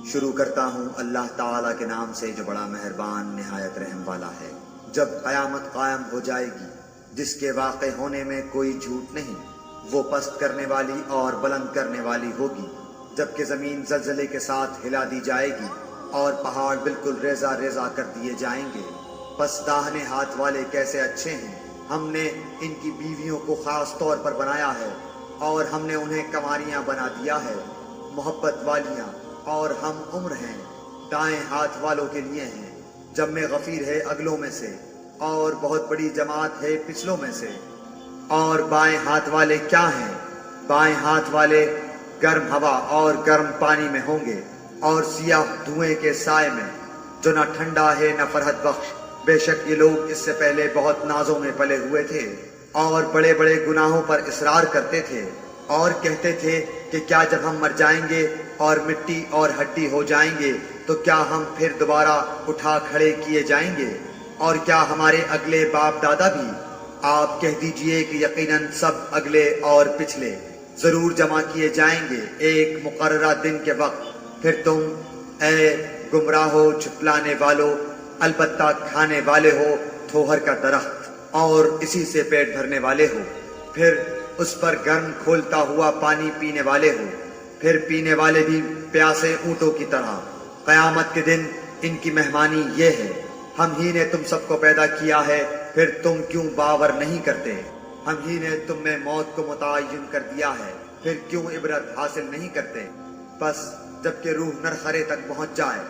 شروع کرتا ہوں اللہ تعالیٰ کے نام سے جو بڑا مہربان نہایت رحم والا ہے۔ جب قیامت قائم ہو جائے گی جس کے واقع ہونے میں کوئی جھوٹ نہیں، وہ پست کرنے والی اور بلند کرنے والی ہوگی، جبکہ زمین زلزلے کے ساتھ ہلا دی جائے گی اور پہاڑ بالکل ریزہ ریزہ کر دیے جائیں گے۔ پس داہنے ہاتھ والے کیسے اچھے ہیں، ہم نے ان کی بیویوں کو خاص طور پر بنایا ہے اور ہم نے انہیں کنواریاں بنا دیا ہے، محبت والیاں اور ہم عمر ہیں۔ دائیں ہاتھ والوں کے لیے ہیں، جب میں غفیر ہے اگلوں میں سے اور بہت بڑی جماعت ہے پچھلوں میں سے۔ اور بائیں ہاتھ والے کیا ہیں؟ بائیں ہاتھ والے گرم ہوا اور گرم پانی میں ہوں گے اور سیاہ دھوئیں کے سائے میں، جو نہ ٹھنڈا ہے نہ فرحت بخش۔ بے شک یہ لوگ اس سے پہلے بہت نازوں میں پلے ہوئے تھے اور بڑے بڑے گناہوں پر اصرار کرتے تھے، اور کہتے تھے کہ کیا جب ہم مر جائیں گے اور مٹی اور ہڈی ہو جائیں گے تو کیا ہم پھر دوبارہ اٹھا کھڑے کیے جائیں گے، اور کیا ہمارے اگلے باپ دادا بھی؟ آپ کہہ دیجئے کہ یقیناً سب اگلے اور پچھلے ضرور جمع کیے جائیں گے ایک مقررہ دن کے وقت۔ پھر تم اے گمراہو جھٹلانے والو البتہ کھانے والے ہو تھوہر کا درخت اور اسی سے پیٹ بھرنے والے ہو، پھر اس پر گرم کھولتا ہوا پانی پینے والے ہو، پھر پینے والے بھی پیاسے اونٹوں کی طرح۔ قیامت کے دن ان کی مہمانی یہ ہے، ہم ہی نے تم سب کو پیدا کیا ہے، پھر تم کیوں باور نہیں کرتے؟ ہم ہی نے تم میں موت کو متعین کر دیا ہے، پھر کیوں عبرت حاصل نہیں کرتے؟ بس جب کہ روح نرخرے تک پہنچ جائے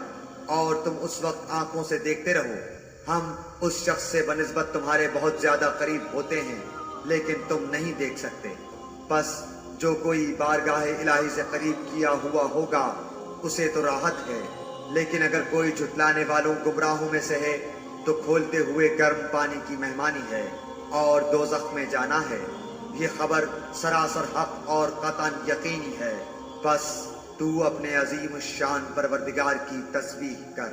اور تم اس وقت آنکھوں سے دیکھتے رہو، ہم اس شخص سے بنسبت تمہارے بہت زیادہ قریب ہوتے ہیں لیکن تم نہیں دیکھ سکتے۔ بس جو کوئی بارگاہ الہی سے قریب کیا ہوا ہوگا اسے تو راحت ہے، لیکن اگر کوئی جھٹلانے والوں گمراہوں میں سے ہے تو کھولتے ہوئے گرم پانی کی مہمانی ہے اور دوزخ میں جانا ہے۔ یہ خبر سراسر حق اور قطعاً یقینی ہے، بس تو اپنے عظیم الشان پروردگار کی تسبیح کر۔